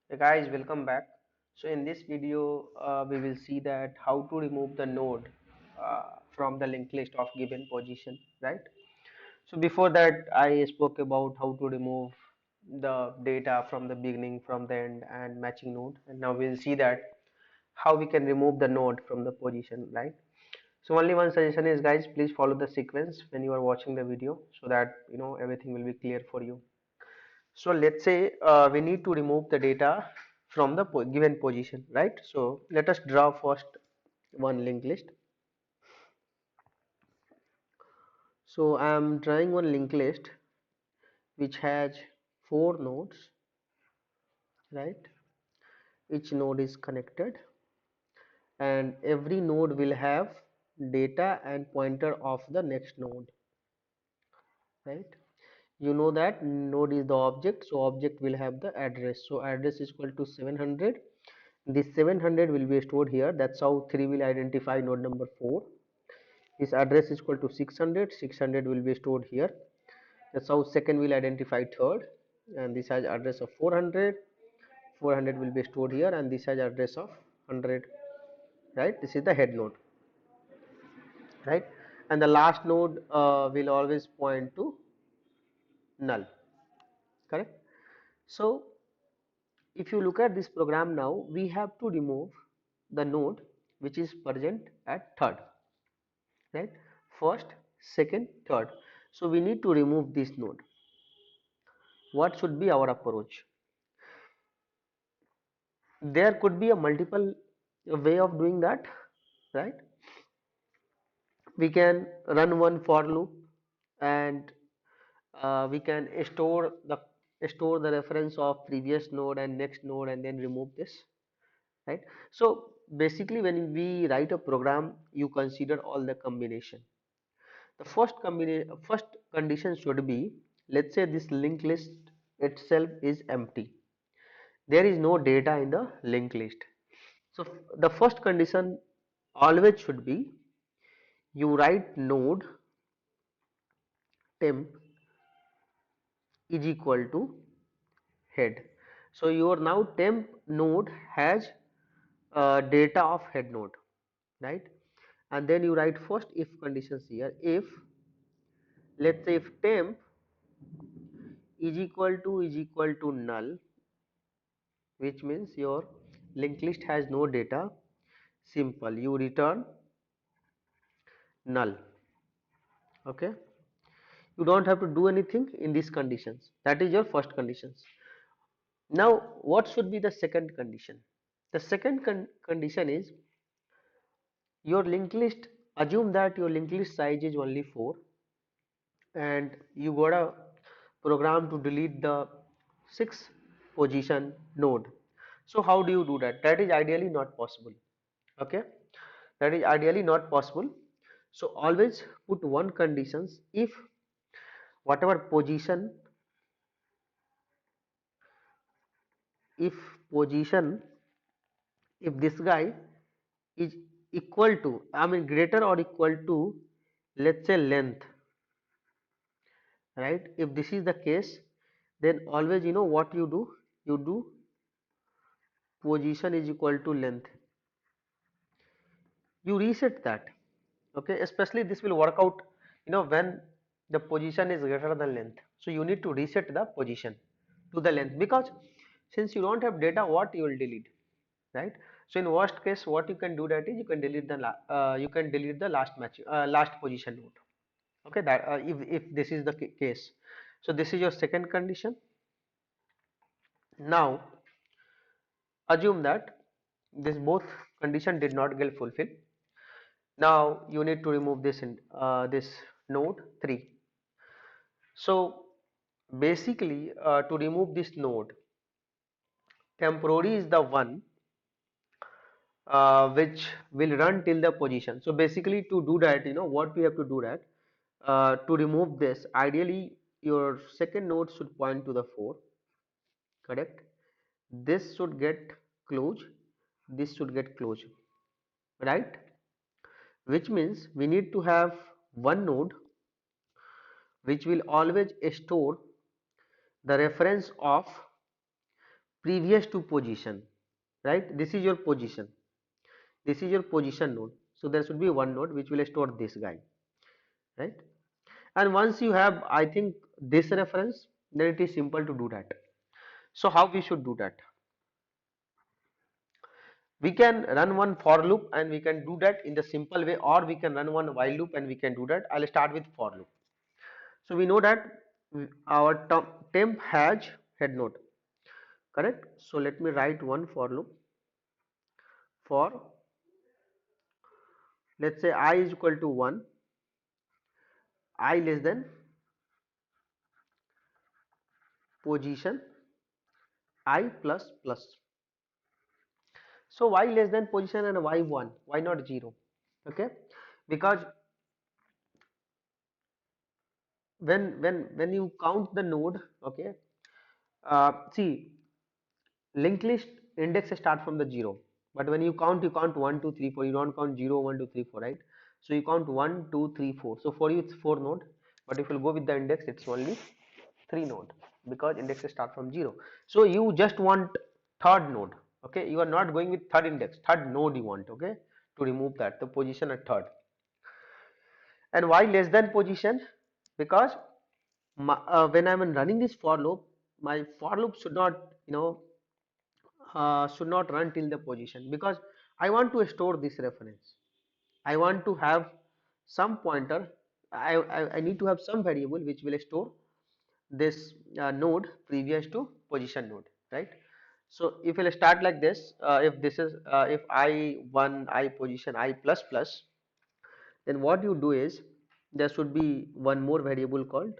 Hey guys, welcome back. So in this video, we will see that how to remove the node from the linked list of given position, right? So before that, I spoke about how to remove the data from the beginning, from the end, and matching node. And now we'll see that how we can remove the node from the position, right? So only one suggestion is, guys, please follow the sequence when you are watching the video so that everything will be clear for you. So let's say we need to remove the data from the given position, right? So let us draw first one linked list. So I am drawing one linked list which has four nodes, right? Each node is connected, and every node will have data and pointer of the next node, right? You know that node is the object, so object will have the address. So address is equal to 700. This 700 will be stored here. That's how 3 will identify node number 4. This address is equal to 600. 600 will be stored here. That's how second will identify third. And this has address of 400. 400 will be stored here, and this has address of 100. Right? This is the head node. Right? And the last node will always point to null. Correct? So if you look at this program now, we have to remove the node which is present at third, right? First, second, third. So we need to remove this node. What should be our approach? There could be a multiple way of doing that, right? We can run one for loop, and we can store the reference of previous node and next node, and then remove this, right? So basically when we write a program, you consider all the combination. The first condition should be, let's say this linked list itself is empty, there is no data in the linked list. So the first condition always should be, you write node temp is equal to head. So your now temp node has data of head node, right? And then you write first if conditions here. If, let's say, if temp is equal to null, which means your linked list has no data, simple, you return null. Okay, you don't have to do anything in these conditions. That is your first conditions. Now what should be the second condition? The second condition is, your linked list, assume that your linked list size is only 4, and you got a program to delete the 6 position node. So how do you do that? That is ideally not possible. Okay, that is ideally not possible. So always put one conditions, if whatever position, if position, if this guy is equal to, I mean greater or equal to, let's say, length, right? If this is the case, then always, what you do, you do position is equal to length, you reset that. Okay, especially this will work out when the position is greater than length. So you need to reset the position to the length, because since you don't have data, what you will delete, right? So in worst case, what you can do, that is, you can delete the last match, last position node. Okay, that if this is the case. So this is your second condition. Now assume that this both condition did not get fulfilled. Now you need to remove this in this node 3. So basically, to remove this node, temporary is the one which will run till the position. So basically, to do that, what we have to do, that to remove this, ideally your second node should point to the 4, correct? This should get closed, this should get closed, right? Which means we need to have one node which will always store the reference of previous to position, right? This is your position, this is your position node, so there should be one node which will store this guy, right? And once you have, I think, this reference, then it is simple to do that. So how we should do that? We can run one for loop and we can do that in the simple way, or we can run one while loop and we can do that. I'll start with for loop. So we know that our temp has head node, correct? So let me write one for loop for, let's say, I is equal to 1, I less than position I plus plus. So y less than position and y 1, why not 0? Okay, because when you count the node, okay, see, linked list index start from the 0, but when you count 1 2 3 4, you don't count 0 1 2 3 4, right? So you count 1 2 3 4, so for you it's 4 node, but if you go with the index it's only 3 node, because index start from 0. So you just want third node, okay, you are not going with third index, third node you want, okay, to remove that the position at third. And why less than position? Because when I'm running this for loop, my for loop should not, should not run till the position, because I want to store this reference. I want to have some pointer. I need to have some variable which will store this node previous to position node, right? So if we'll start like this, if this is if I1 I position I plus plus, then what you do is there should be one more variable called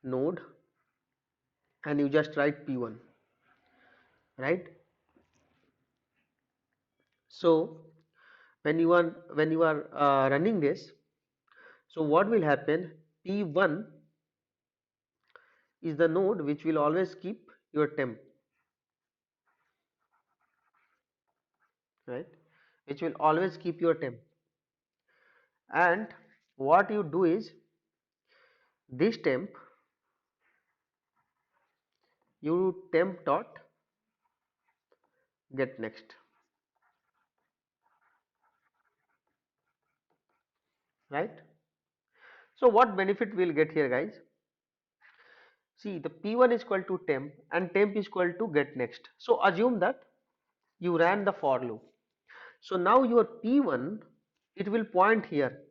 node, and you just write p1, right? So when you are running this, so what will happen? P1 is the node which will always keep your temp, right? Which will always keep your temp. And what you do is this temp, you temp dot get next, right? So what benefit we'll get here, guys? See, the P1 is equal to temp and temp is equal to get next. So assume that you ran the for loop. So now your P1, it will point here.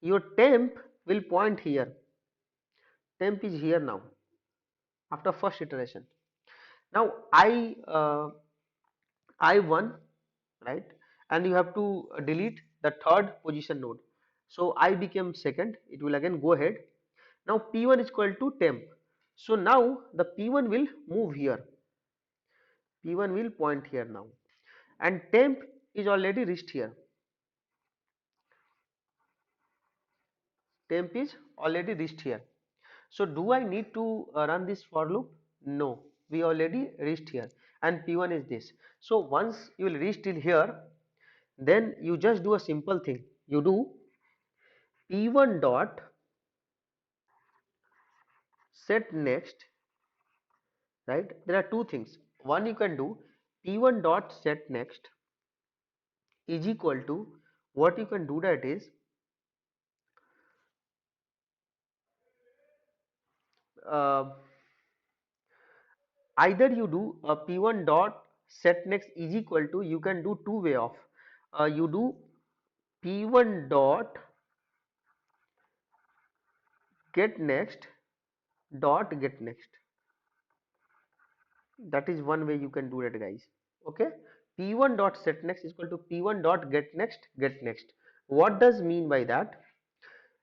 Your temp will point here. Temp is here now after first iteration. Now I1, right? And you have to delete the third position node. So I became second. It will again go ahead. Now P1 is equal to temp. So now the P1 will move here. P1 will point here now, and temp is already reached here. Temp is already reached here. So do I need to run this for loop? No, we already reached here, and P1 is this. So once you will reach till here, then you just do a simple thing. You do P1 dot set next, right? There are two things. One, you can do P1 dot set next is equal to, what you can do that is, uh, either you do a P1 dot set next is equal to, you can do two way of, you do P1 dot get next. That is one way you can do it, guys. Okay, P1 dot set next is equal to P1 dot get next. What does mean by that?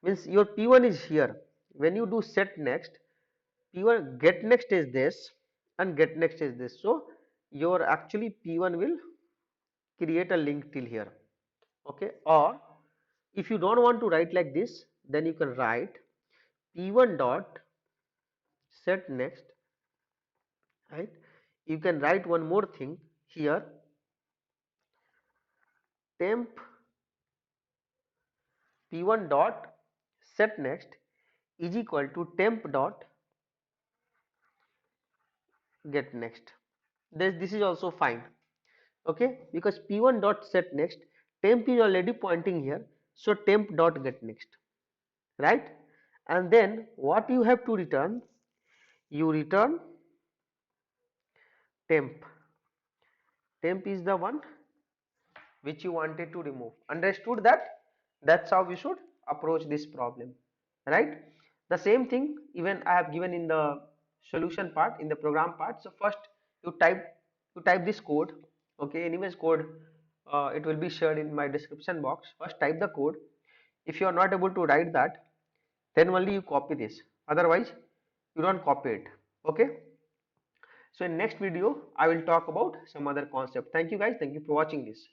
Means your P1 is here. When you do set next, P1 get next is this and get next is this. So your actually P1 will create a link till here. Okay, or if you don't want to write like this, then you can write P1 dot set next, right? You can write one more thing here, temp P1 dot set next is equal to temp dot get next. This is also fine. Okay, because p1 dot set next, temp is already pointing here, so temp dot get next, right? And then what you have to return, you return temp. Temp is the one which you wanted to remove. Understood that? That's how we should approach this problem, right? The same thing even I have given in the solution part, in the program part. So first you type this code. Okay, anyways code, it will be shared in my description box. First type the code. If you are not able to write that, then only you copy this, otherwise you don't copy it. Okay, so in next video I will talk about some other concept. Thank you guys, thank you for watching this.